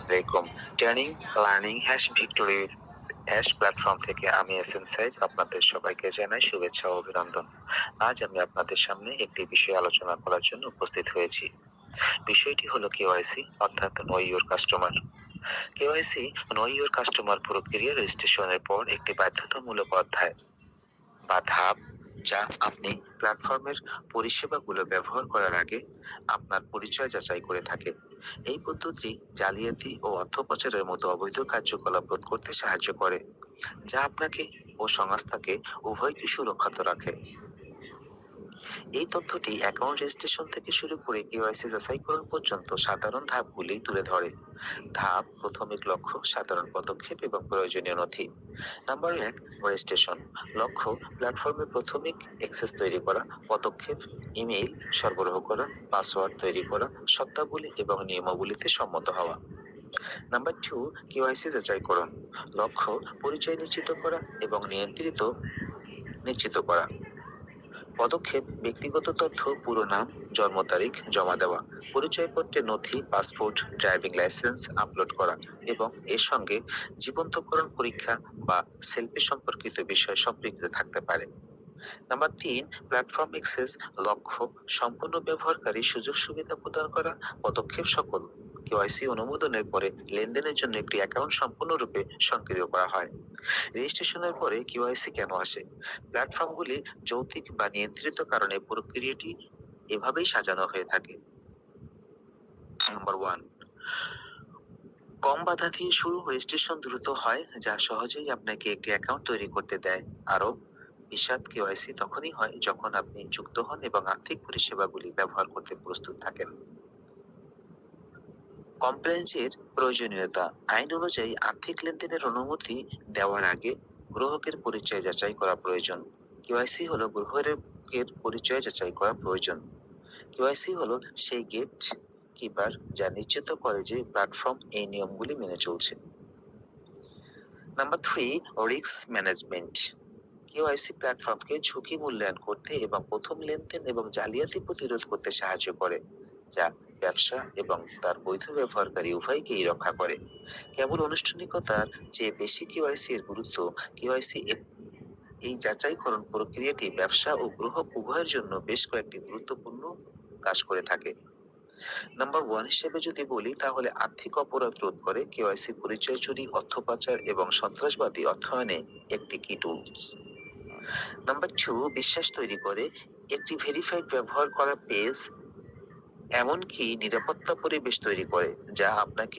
আলাইকুম। Training learning victory platform থেকে আমি এসএম সাইফ আপনাদের সবাইকে জানাই শুভেচ্ছা ও অভিনন্দন। আজ আমি আপনাদের সামনে একটি বিষয় আলোচনা করার জন্য উপস্থিত হয়েছি। বিষয়টি হলো কেওয়াইসি অর্থাৎ no your customer. KYC no your customer প্রক্রিয়া রেজিস্ট্রেশনের পর একটি বাধ্যতামূলক অধ্যায় বা ধাপ, যা আপনি প্ল্যাটফর্মের পরিষেবাগুলো ব্যবহার করার আগে আপনার পরিচয় যাচাই করে থাকে। এই পদ্ধতি জালিয়াতি ও অর্থ পাচারের মতো অবৈধ কার্যকলাপ রোধ করতে সাহায্য করে, যা আপনাকে ও সংস্থাকে উভয়কে সুরক্ষিত রাখে। এই তথ্যটি অ্যাকাউন্ট রেজিস্ট্রেশন থেকে শুরু করে কেওয়াইসি যাচাইকরণ পর্যন্ত সাধারণ ধাপগুলি তুলে ধরে। ধাপ প্রাথমিক লক্ষ্য, সাধারণ পদক্ষেপ এবং প্রয়োজনীয় নথি। Number 1, registration. লক্ষ্য, প্ল্যাটফর্মে প্রাথমিক অ্যাক্সেস তৈরি করা। পদক্ষেপ, ইমেইল সরবরাহ করা, পাসওয়ার্ড তৈরি করা, শর্তাবলী এবং নিয়মাবলীতে সম্মত হওয়া। নাম্বার 2, কেওয়াইসি যাচাইকরণ। লক্ষ্য, পরিচয় নিশ্চিত করা এবং নিশ্চিত করা। পদক্ষেপ, ব্যক্তিগত তথ্য, পুরো নাম, জন্ম তারিখ জমা দেওয়া, পরিচয়পত্রের নথি, পাসপোর্ট, ড্রাইভিং লাইসেন্স আপলোড করা এবং এর সঙ্গে জীবন্তকরণ পরীক্ষা বা সেলফি সম্পর্কিত বিষয় সম্পৃক্ত থাকতে পারে। Number 3, platform access. লক্ষ্য, সম্পূর্ণ ব্যবহারকারী সুযোগ সুবিধা প্রদান করা। পদক্ষেপ, সকল কেওয়াইসি অনুমোদনের পরে লেনদেনের জন্য একটি অ্যাকাউন্ট সম্পূর্ণরূপে সক্রিয় করা হয়। রেজিস্ট্রেশনের পরে কেওয়াইসি কেন আসে? প্ল্যাটফর্মগুলি যৌক্তিক বা নিয়ন্ত্রিত কারণে প্রক্রিয়াটি এভাবেই সাজানো হয়ে থাকে। নাম্বার 1, কম বাধা দিয়ে শুরু। রেজিস্ট্রেশন দ্রুত হয়, যা সহজেই আপনাকে একটি অ্যাকাউন্ট তৈরি করতে দেয়। আরো বিশদ কেওয়াইসি তখনই হয় যখন আপনি যুক্ত হন এবং আর্থিক পরিষেবাগুলি ব্যবহার করতে প্রস্তুত থাকেন। কমপ্লায়েন্সের প্রয়োজনীয়তা। আইন অনুযায়ী আর্থিক লেনদেনের অনুমতি দেওয়ার আগে গ্রাহকের পরিচয় যাচাই করা প্রয়োজন। কেওয়াইসি হলো গ্রাহকের পরিচয় যাচাই করা প্রয়োজন। কেওয়াইসি হলো সেই গেট কিপার, যা নিশ্চিত করে যে প্ল্যাটফর্ম এই নিয়মগুলি মেনে চলছে। Number 3, risk management. কেওয়াইসি প্ল্যাটফর্মকে ঝুঁকি মূল্যায়ন করতে এবং প্রথম লেনদেন এবং জালিয়াতি প্রতিরোধ করতে সাহায্য করে, যা ব্যবসা এবং তার বৈধ ব্যবহারকারী উভয়কেই রক্ষা করে। কেবল আনুষ্ঠানিকতার চেয়ে বেশি কেওয়াইসি এর গুরুত্ব। কেওয়াইসি এই যাচাইকরণ প্রক্রিয়াটি ব্যবসা ও গ্রাহক উভয়ের জন্য বেশ কয়েকটি গুরুত্বপূর্ণ কাজ করে থাকে। নাম্বার 1 হিসেবে যদি বলি, তাহলে আর্থিক অপরাধ রোধ করে। কেওয়াইসি পরিচয় চুরি, অর্থ পাচার এবং সন্ত্রাসবাদী অর্থায়নে একটি কি টুলস। নাম্বার 2, বিশ্বাস তৈরি করে। একটি ভেরিফাইড ব্যবহার করা পেজ এমনকি নিরাপত্তা পরিবেশ তৈরি করে, যা আপনাকে